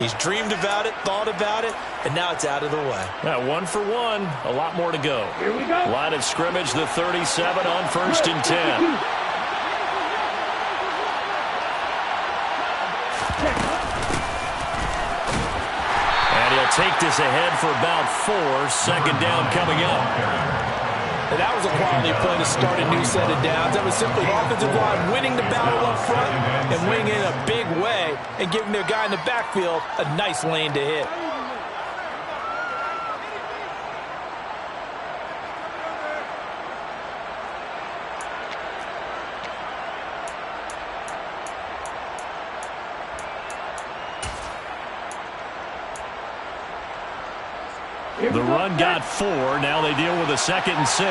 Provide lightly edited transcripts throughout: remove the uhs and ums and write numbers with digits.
He's dreamed about it, thought about it, and now it's out of the way. Yeah, 1 for 1. A lot more to go. Here we go. Line of scrimmage, the 37 on 1st and 10. And he'll take this ahead for about 4. 2nd down coming up. And that was a quality play to start a new set of downs. That was simply offensive line winning the battle up front and winning in a big way and giving their guy in the backfield a nice lane to hit. The run got 4. Now they deal with a 2nd and 6.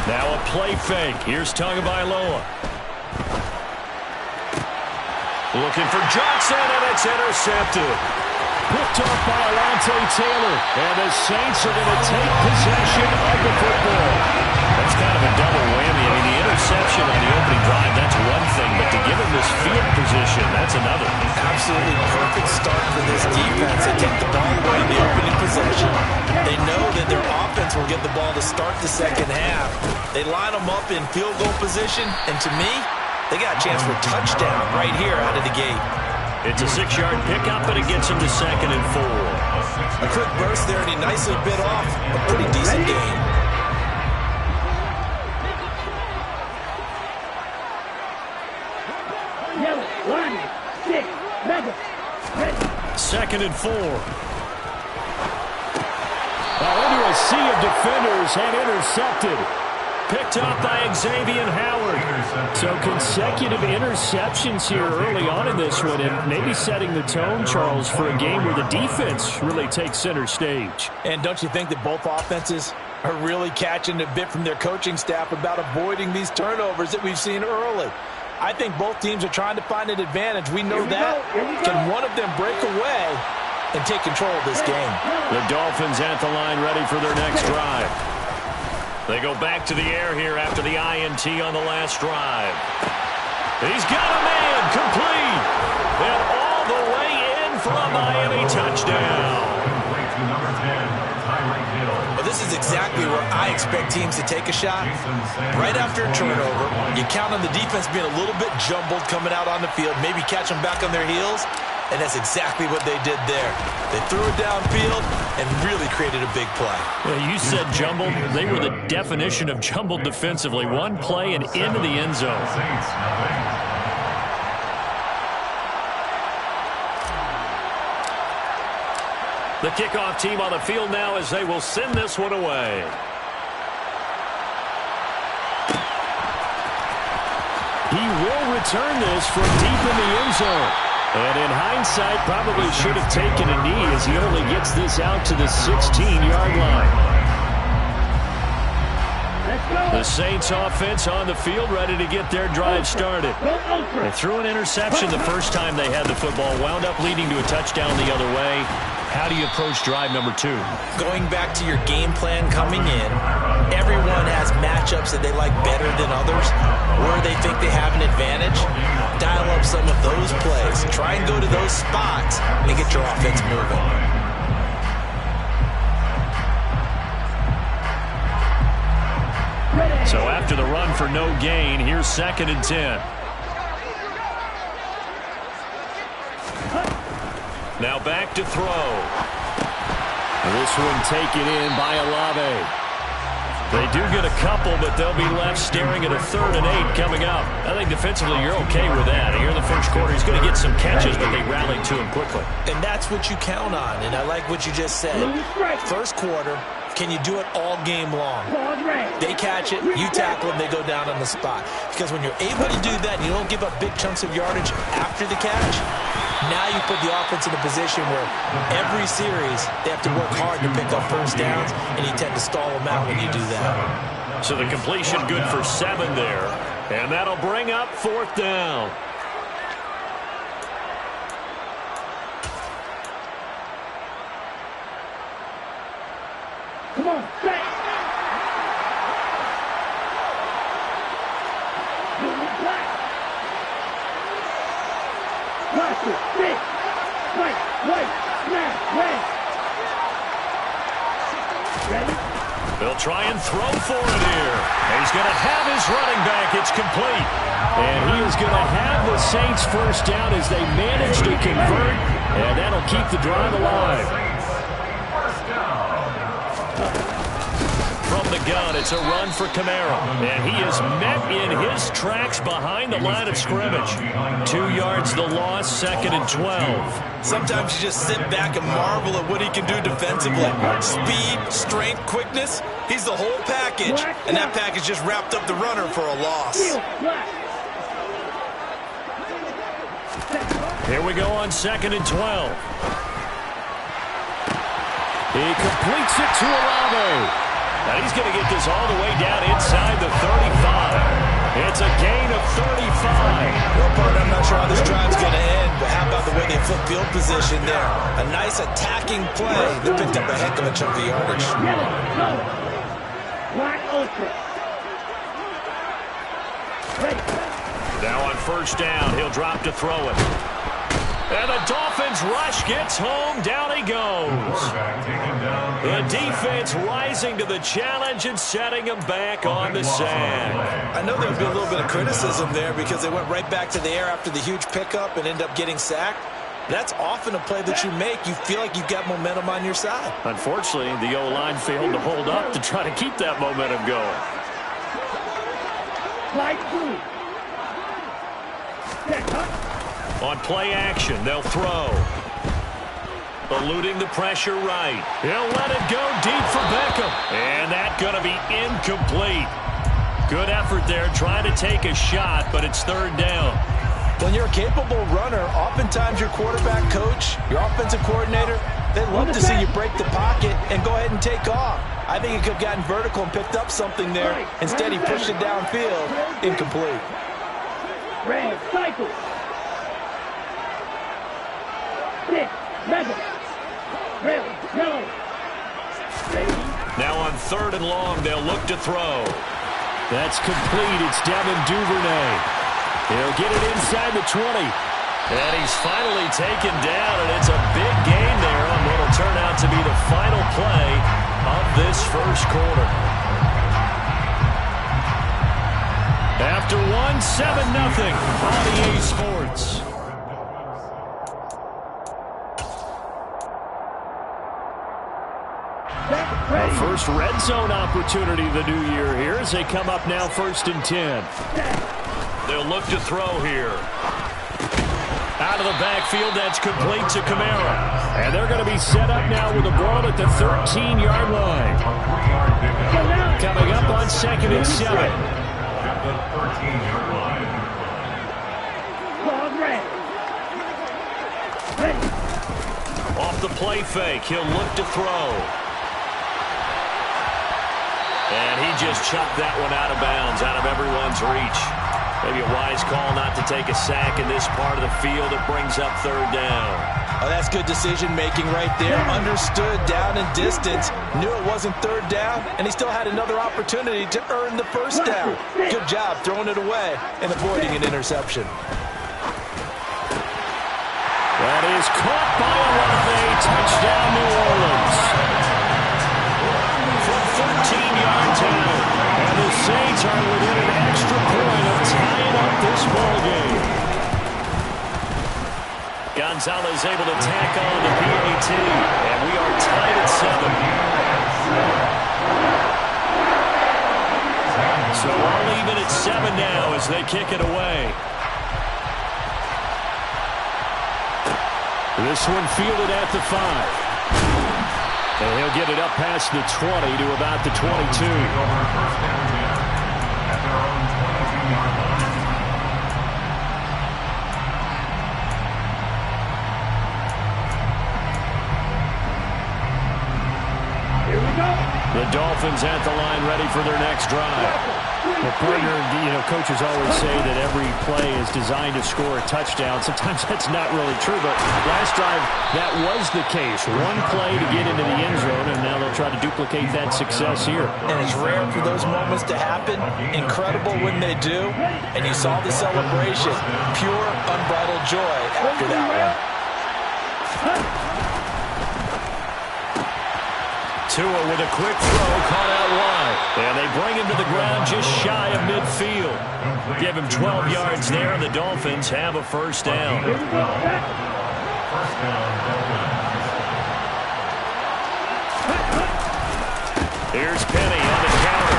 Now a play fake. Here's Tagovailoa. Looking for Johnson, and it's intercepted. Picked off by Alontae Taylor. And the Saints are going to take possession of the football. That's kind of a double whammy. I mean, the interception on the opening drive, that's one thing. But to give him this field position, that's another. Absolutely perfect start for this defense. They take the ball away in the opening possession. They know that their offense will get the ball to start the second half. They line them up in field goal position. And to me, they got a chance for a touchdown right here out of the gate. It's a 6-yard pickup, but it gets him to 2nd and 4. A quick burst there, and he nicely bit off a pretty decent gain. Second and 4. Into a sea of defenders and intercepted. Picked up by Xavier Howard. So consecutive interceptions here early on in this one, and maybe setting the tone, Charles, for a game where the defense really takes center stage. And don't you think that both offenses are really catching a bit from their coaching staff about avoiding these turnovers that we've seen early? I think both teams are trying to find an advantage. We know that. Can one of them break away and take control of this game? The Dolphins at the line, ready for their next drive. They go back to the air here after the INT on the last drive. He's got a man, complete. And all the way in for a Miami touchdown. Well, this is exactly where I expect teams to take a shot. Right after a turnover, you count on the defense being a little bit jumbled coming out on the field, maybe catch them back on their heels. And that's exactly what they did there. They threw it downfield and really created a big play. Well, you said jumbled. They were the definition of jumbled defensively. One play and into the end zone. The kickoff team on the field now as they will send this one away. He will return this from deep in the end zone. And in hindsight, probably should have taken a knee as he only gets this out to the 16-yard line. The Saints offense on the field ready to get their drive started. They threw an interception the first time they had the football, wound up leading to a touchdown the other way. How do you approach drive number 2? Going back to your game plan coming in, everyone has matchups that they like better than others, where they think they have an advantage. Dial up some of those plays. Try and go to those spots and get your offense moving. So after the run for no gain, here's 2nd and 10. Now back to throw. This one taken in by Olave. They do get a couple, but they'll be left staring at a 3rd and 8 coming up. I think defensively you're okay with that. Here in the first quarter, he's going to get some catches, but they rallied to him quickly. And that's what you count on, and I like what you just said. First quarter, can you do it all game long? They catch it, you tackle them, they go down on the spot. Because when you're able to do that, and you don't give up big chunks of yardage after the catch, now you put the offense in a position where every series they have to work hard to pick up first downs, and you tend to stall them out when you do that. So the completion good for 7 there, and that'll bring up 4th down. Come on, back. They'll try and throw for it here. And he's going to have his running back. It's complete. And he is going to have the Saints first down as they manage to convert. And that'll keep the drive alive. From the gun, it's a run for Kamara. And he is met in his tracks behind the line of scrimmage. 2 yards the loss, 2nd and 12. Sometimes you just sit back and marvel at what he can do defensively. Speed, strength, quickness. He's the whole package. And that package just wrapped up the runner for a loss. Here we go on 2nd and 12. He completes it to Olave. Now he's going to get this all the way down inside the 35. It's a gain of 35. Well, partner, I'm not sure how this drive's going to end, but how about the way they flip field position there? A nice attacking play that picked up a heck of a chunk of yardage. Now on first down, he'll drop to throw it. And the Dolphins rush gets home. Down he goes. The defense rising to the challenge and setting him back on the sand. I know there'll be a little bit of criticism there because they went right back to the air after the huge pickup and end up getting sacked. That's often a play that you make. You feel like you've got momentum on your side. Unfortunately, the O-line failed to hold up to try to keep that momentum going. On play action, they'll throw. Eluding the pressure right. He'll let it go deep for Beckham. And that's going to be incomplete. Good effort there trying to take a shot, but it's 3rd down. When you're a capable runner, oftentimes your quarterback coach, your offensive coordinator, they love to see you break the pocket and go ahead and take off. I think he could have gotten vertical and picked up something there. Instead, he pushed it downfield. Incomplete. Red cycle. 6, 7. Now on 3rd and long, they'll look to throw. That's complete. It's Devin Duvernay. He'll get it inside the 20. And he's finally taken down, and it's a big gain there on what will turn out to be the final play of this first quarter. After 7-0 on EA Sports. Our first red zone opportunity of the new year here as they come up now 1st and 10. They'll look to throw here. Out of the backfield, that's complete to Kamara. And they're going to be set up now with a ball at the 13-yard line. Coming up on 2nd and 7. At the 13-yard line. Off the play fake, he'll look to throw. And he just chucked that one out of bounds, out of everyone's reach. Maybe a wise call not to take a sack in this part of the field. It brings up 3rd down. Oh, that's good decision-making right there. Understood down and distance. Knew it wasn't 3rd down, and he still had another opportunity to earn the 1st down. Good job throwing it away and avoiding an interception. That is caught by Olave. Touchdown, New Orleans. From 13 yards out. And the Saints are within an extra point of tying up this ball game. Gonzalez able to tack on the PAT. And we are tied at 7. So all even at 7 now as they kick it away. This one fielded at the 5. And he'll get it up past the 20 to about the 22. Here we go. The Dolphins at the line ready for their next drive. Well, partner, coaches always say that every play is designed to score a touchdown. Sometimes that's not really true, but last drive, that was the case. One play to get into the end zone, and now they'll try to duplicate that success here. And it's rare for those moments to happen. Incredible when they do. And you saw the celebration. Pure, unbridled joy after that one. Tua with a quick throw, caught out wide. And they bring him to the ground just shy of midfield. Give him 12 yards there, and the Dolphins have a first down. Here's Penny on the counter.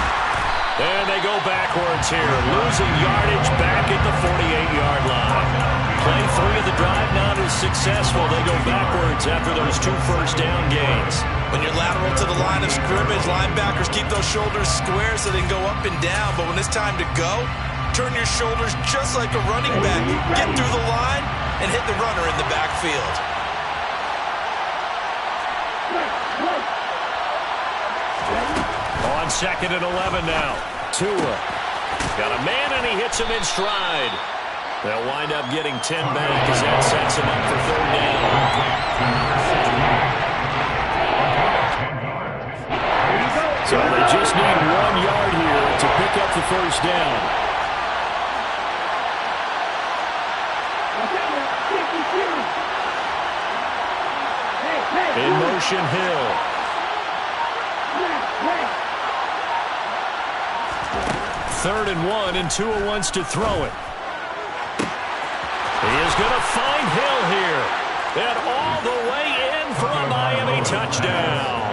And they go backwards here, losing yardage back at the 48-yard line. Play 3 of the drive not as successful. They go backwards after those 2 first down gains. When you're lateral to the line of scrimmage, linebackers keep those shoulders square so they can go up and down. But when it's time to go, turn your shoulders just like a running back. Get through the line and hit the runner in the backfield. On 2nd and 11 now. Tua got a man, and he hits him in stride. They'll wind up getting 10 back as that sets him up for 3rd down. So they just need 1 yard here to pick up the first down. In motion, Hill. Third and 1, and Tua wants to throw it. He is going to find Hill here. And all the way in for a Miami touchdown.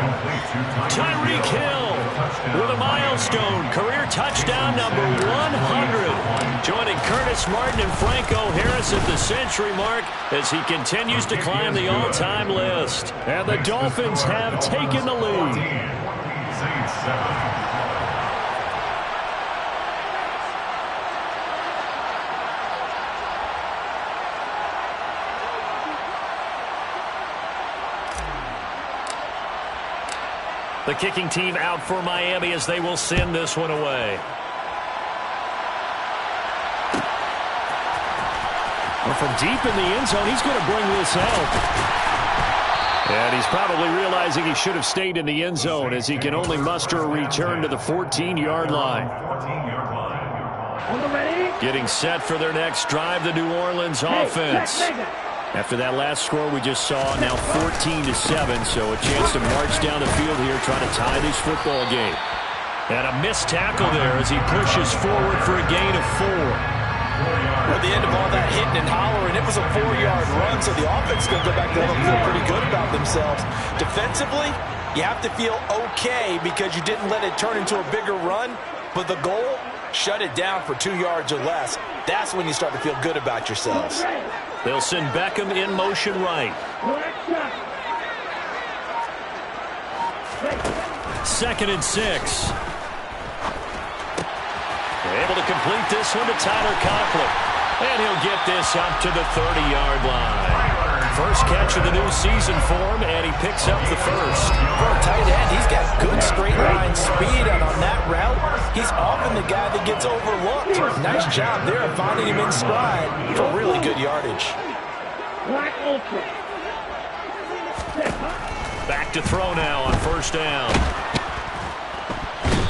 Tyreek Hill with a milestone career touchdown number 100. Joining Curtis Martin and Franco Harris at the century mark as he continues to climb the all-time list. And the Dolphins have taken the lead. Saints 7. The kicking team out for Miami as they will send this one away. Well, from deep in the end zone, he's going to bring this out. And he's probably realizing he should have stayed in the end zone as he can only muster a return to the 14-yard line. Getting set for their next drive, the New Orleans offense. After that last score we just saw, now 14-7, so a chance to march down the field here trying to tie this football game. And a missed tackle there as he pushes forward for a gain of 4. At the end of all that hitting and hollering, it was a 4-yard run, so the offense is going to go back there and feel pretty good about themselves. Defensively, you have to feel okay because you didn't let it turn into a bigger run, but the goal, shut it down for 2 yards or less. That's when you start to feel good about yourselves. They'll send Beckham in motion right. 2nd and 6. Able to complete this one to Tyler Conklin. And he'll get this up to the 30-yard line. First catch of the new season for him, and he picks up the first. For a tight end, he's got good straight line speed, and on that route, he's often the guy that gets overlooked. Nice job there of finding him in stride for really good yardage. Back to throw now on first down.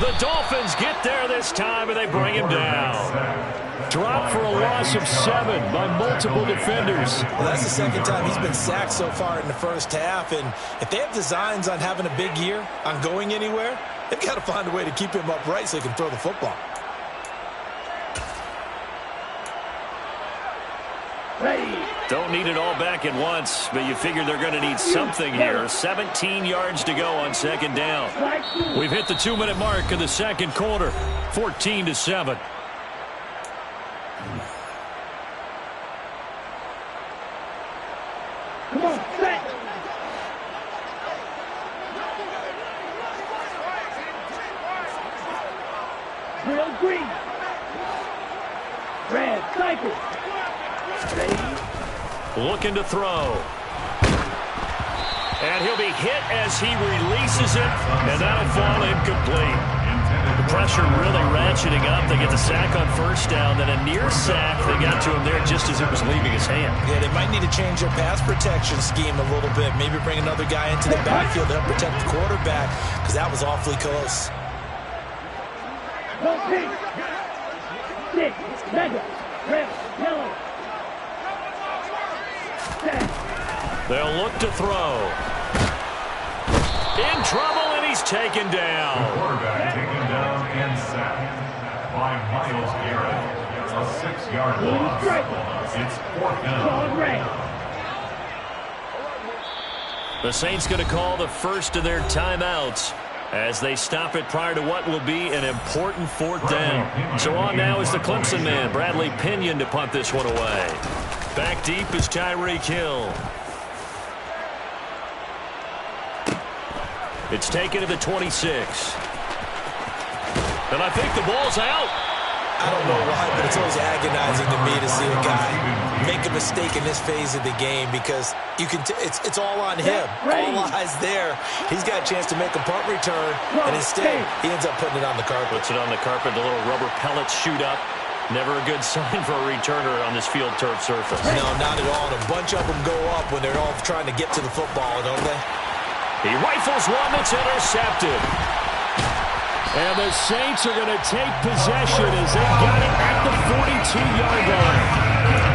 The Dolphins get there this time, and they bring him down. Dropped for a loss of 7 by multiple defenders. Well, that's the second time he's been sacked so far in the first half, and if they have designs on having a big year, on going anywhere, they've got to find a way to keep him upright so he can throw the football. Don't need it all back at once, but you figure they're going to need something here. 17 yards to go on second down. We've hit the 2-minute mark of the second quarter. 14-7. Come on, set. Real green. Red, cycle. Looking to throw. And he'll be hit as he releases it, and that'll fall incomplete. The pressure really ratcheting up. They get the sack on first down, then a near sack. They got to him there just as it was leaving his hand. Yeah, they might need to change their pass protection scheme a little bit. Maybe bring another guy into the backfield to help protect the quarterback, because that was awfully close. They'll look to throw. In trouble, and he's taken down. The quarterback taken down and sacked by Myles Garrett. A 6-yard loss. It's 4th down. The Saints going to call the first of their timeouts as they stop it prior to what will be an important 4th down. So on now is the Clemson man, Bradley Pinion, to punt this one away. Back deep is Tyreek Hill. It's taken to the 26. And I think the ball's out. I don't know why, but it's always agonizing to me to see a guy make a mistake in this phase of the game, because you can it's all on him. All eyes there. He's got a chance to make a punt return, and instead he ends up putting it on the carpet. Puts it on the carpet. The little rubber pellets shoot up. Never a good sign for a returner on this field turf surface. No, not at all. And a bunch of them go up when they're all trying to get to the football, don't they? He rifles one that's intercepted. And the Saints are going to take possession as they got it at the 42-yard line.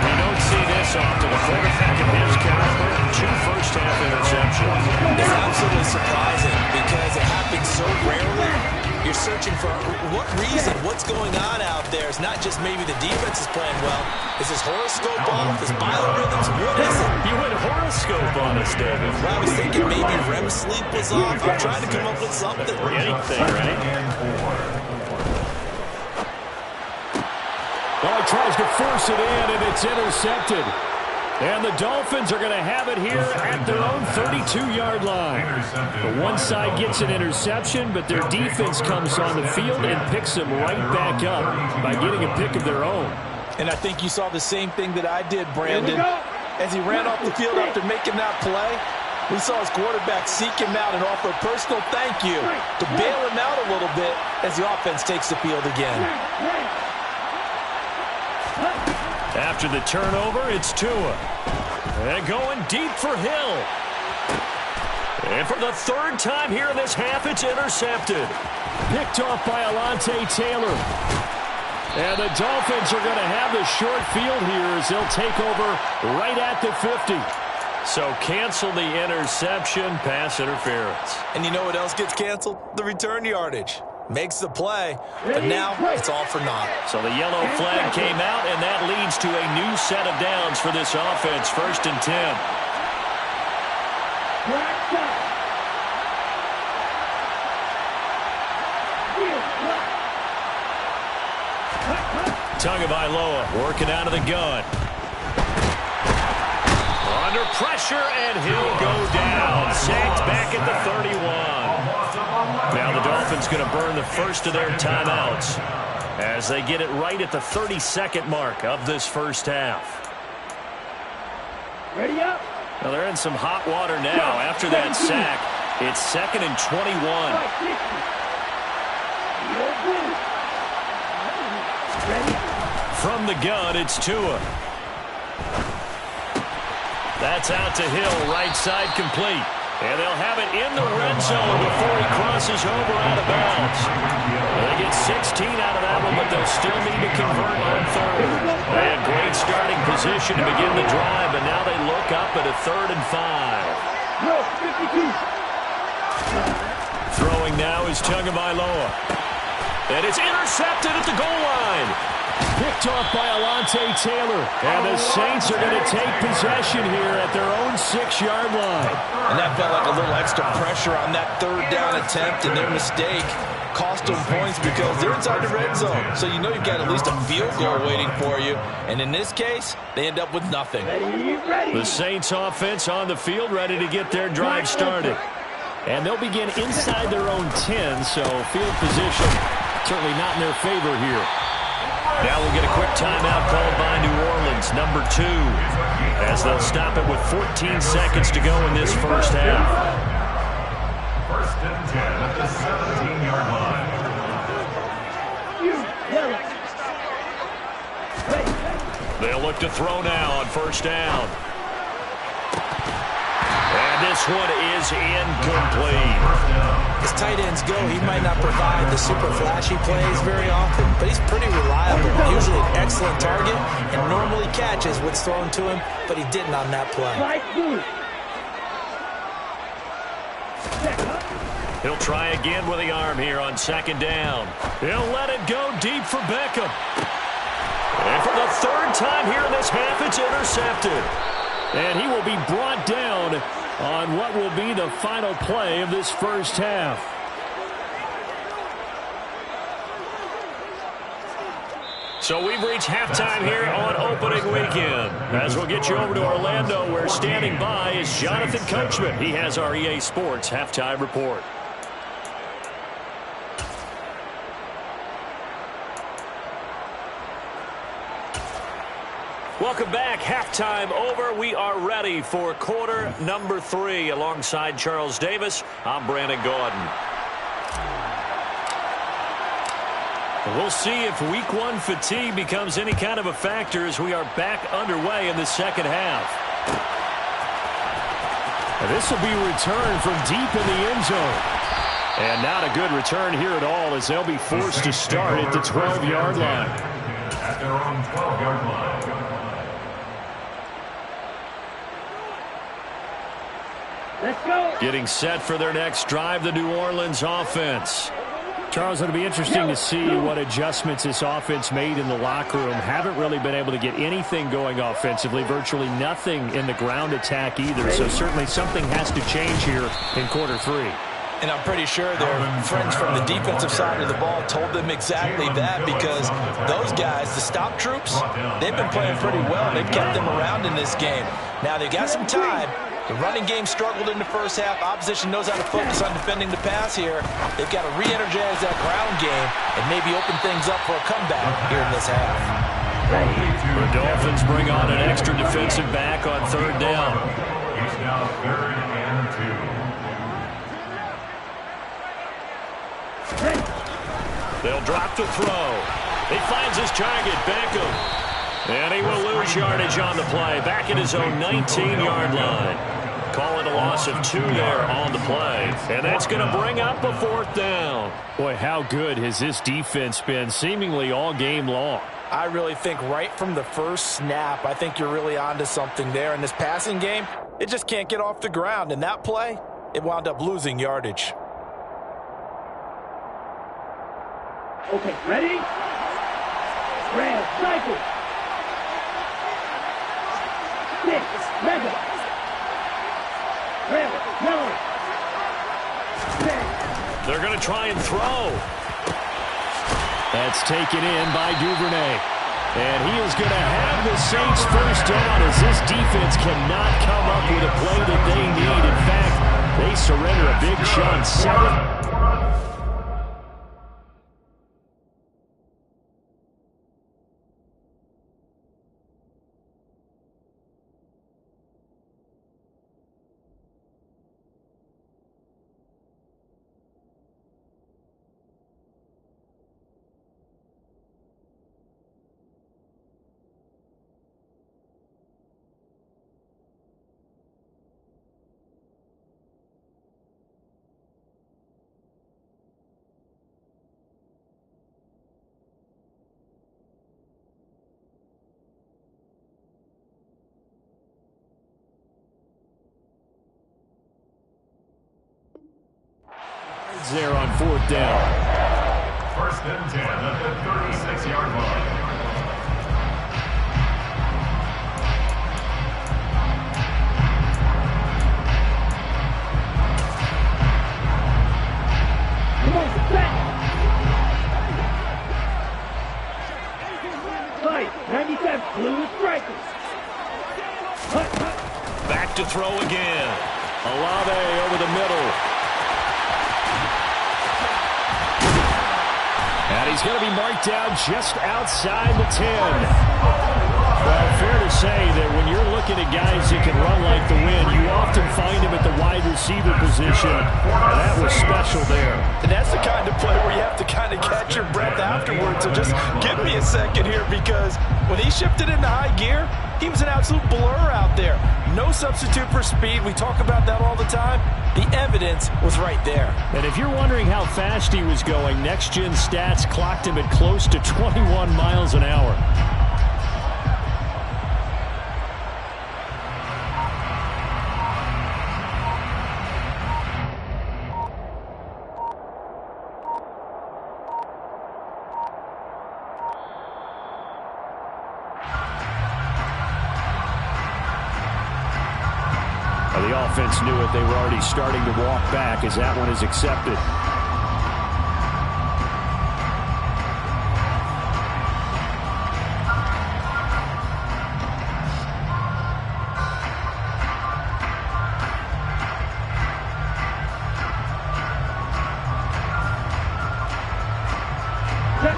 We don't see this often. A quarterback of his caliber, 2 first-half interceptions. It's absolutely surprising because it happens so rarely. You're searching for what reason, what's going on out there. It's not just maybe the defense is playing well. Is his horoscope off? His biorhythms? What is it? You went horoscope on us, David. Well, I was thinking maybe REM sleep was off. I'm trying to come up with something. Anything, right? Well, he tries to force it in, and it's intercepted. And the Dolphins are going to have it here at their own 32-yard line. The one side gets an interception, but their defense comes on the field and picks them right back up by getting a pick of their own. And I think you saw the same thing that I did, Brandon. As he ran off the field after making that play, we saw his quarterback seek him out and offer a personal thank you to bail him out a little bit as the offense takes the field again. After the turnover, it's Tua. And going deep for Hill. And for the 3rd time here in this half, it's intercepted. Picked off by Alontae Taylor. And the Dolphins are going to have the short field here as they'll take over right at the 50. So cancel the interception, pass interference. And you know what else gets canceled? The return yardage. Makes the play, but now it's all for naught. So the yellow flag came out, and that leads to a new set of downs for this offense. 1st and 10. Tagovailoa working out of the gun. Under pressure, and he'll go down. Sacked back at the 31. Now the Dolphins going to burn the first of their timeouts as they get it right at the 32nd mark of this first half. Ready up. Now they're in some hot water now after that sack. It's 2nd and 21. From the gun, it's Tua. That's out to Hill, right side complete. And they'll have it in the red zone before he crosses over out of bounds. They get 16 out of that one, but they'll still need to convert on 3rd. They had great starting position to begin the drive, but now they look up at a 3rd and 5. Throwing now is Tagovailoa. And it's intercepted at the goal line. Picked off by Alontae Taylor. And the Saints are going to take possession here at their own 6-yard line. And that felt like a little extra pressure on that 3rd down attempt, and their mistake cost them points because they're inside the red zone. So you know you've got at least a field goal waiting for you. And in this case, they end up with nothing. The Saints offense on the field ready to get their drive started. And they'll begin inside their own 10, so field position certainly not in their favor here. Now we'll get a quick timeout called by New Orleans, number 2, as they'll stop it with 14 seconds to go in this first half. 1st and 10 at the 17-yard line. They'll look to throw now on first down. And this one is incomplete. As tight ends go, he might not provide the super flashy plays very often, but he's pretty reliable. Usually an excellent target and normally catches what's thrown to him, but he didn't on that play. He'll try again with the arm here on second down. He'll let it go deep for Beckham. And for the third time here in this half, it's intercepted. And he will be brought down on what will be the final play of this first half. So we've reached halftime here on opening weekend. As we'll get you over to Orlando, where standing by is Jonathan Coachman. He has our EA Sports halftime report. Welcome back. Halftime over. We are ready for quarter number 3. Alongside Charles Davis, I'm Brandon Gaudin. We'll see if week 1 fatigue becomes any kind of a factor as we are back underway in the second half. And this will be returned from deep in the end zone. And not a good return here at all, as they'll be forced to start at the 12-yard line. At their own 12-yard line. Let's go. Getting set for their next drive, the New Orleans offense. Charles, it'll be interesting to see what adjustments this offense made in the locker room. Haven't really been able to get anything going offensively, virtually nothing in the ground attack either. So certainly something has to change here in quarter 3. And I'm pretty sure their friends from the defensive side of the ball told them exactly that, because those guys, the stop troops, they've been playing pretty well. They've kept them around in this game. Now they've got some time. The running game struggled in the first half. Opposition knows how to focus on defending the pass here. They've got to re-energize that ground game and maybe open things up for a comeback here in this half. The Dolphins bring on an extra defensive back on third down. He's now 3rd and 2. They'll drop to throw. He finds his target, Beckham. And he will lose yardage on the play, back at his own 19-yard line. Call it a loss of 2 there on the play. And that's going to bring up a 4th down. Boy, how good has this defense been seemingly all game long? I really think right from the first snap, I think you're really onto something there. In this passing game, it just can't get off the ground. In that play, it wound up losing yardage. Okay, ready? Red, cycle. 6, mega. Red, yellow. 10. They're going to try and throw. That's taken in by Duvernay. And he is going to have the Saints first down, as this defense cannot come up with a play that they need. In fact, they surrender a big chunk. 7. There on 4th down. 1st and 10 at the 36-yard line. Come on, set. Fight, 97, blue strikers. Back to throw again. Olave over the middle. And he's going to be marked down just outside the 10. Well, fair to say that when you're looking at guys that can run like the wind, you often find them at the wide receiver position, and that was special there. And that's the kind of play where you have to kind of catch your breath afterwards. So just give me a second here, because when he shifted into high gear, he was an absolute blur out there. No substitute for speed. We talk about that all the time. The evidence was right there. And if you're wondering how fast he was going, Next Gen Stats clocked him at close to 21 miles an hour. The offense knew it. They were already starting to walk back as that one is accepted.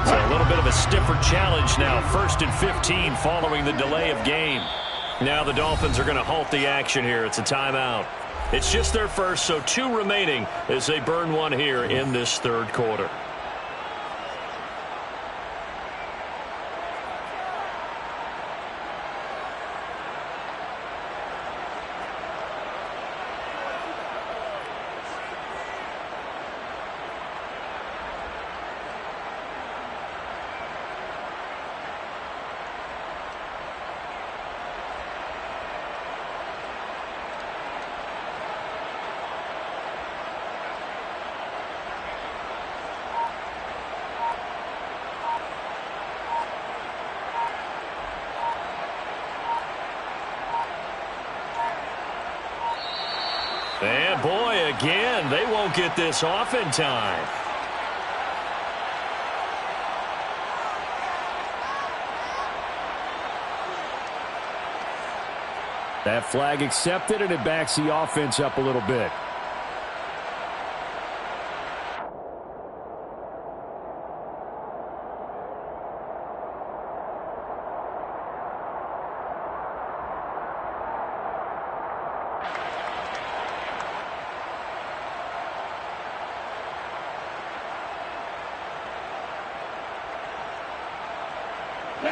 So a little bit of a stiffer challenge now. 1st and 15 following the delay of game. Now the Dolphins are going to halt the action here. It's a timeout. It's just their first, so 2 remaining as they burn one here in this 3rd quarter. And boy, again, they won't get this off in time. That flag accepted, and it backs the offense up a little bit.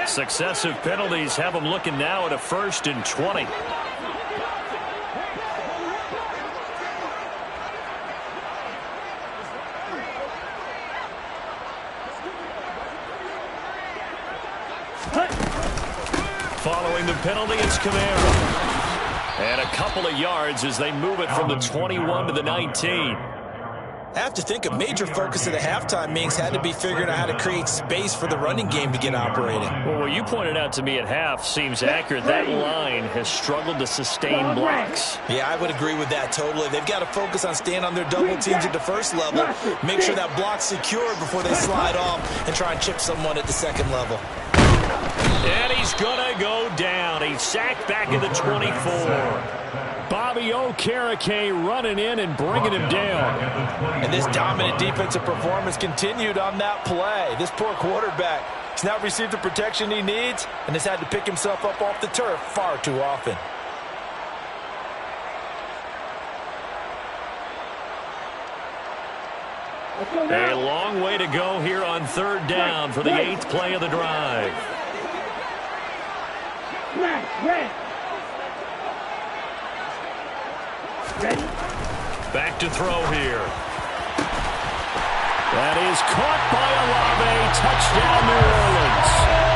Successive penalties have them looking now at a 1st and 20. Following the penalty, it's Kamara. And a couple of yards as they move it from the 21 to the 19. I have to think a major focus of the halftime meetings had to be figuring out how to create space for the running game to get operating. Well, what you pointed out to me at half seems accurate. That line has struggled to sustain blocks. Yeah, I would agree with that totally. They've got to focus on staying on their double teams at the first level, make sure that block's secured before they slide off and try and chip someone at the second level. And he's going to go down. He's sacked back at the 24. Bobby Okereke running in and bringing him down. And this dominant defensive performance continued on that play. This poor quarterback has not received the protection he needs and has had to pick himself up off the turf far too often. A long way to go here on 3rd down for the 8th play of the drive. Back to throw here. That is caught by Olave. Touchdown, New Orleans.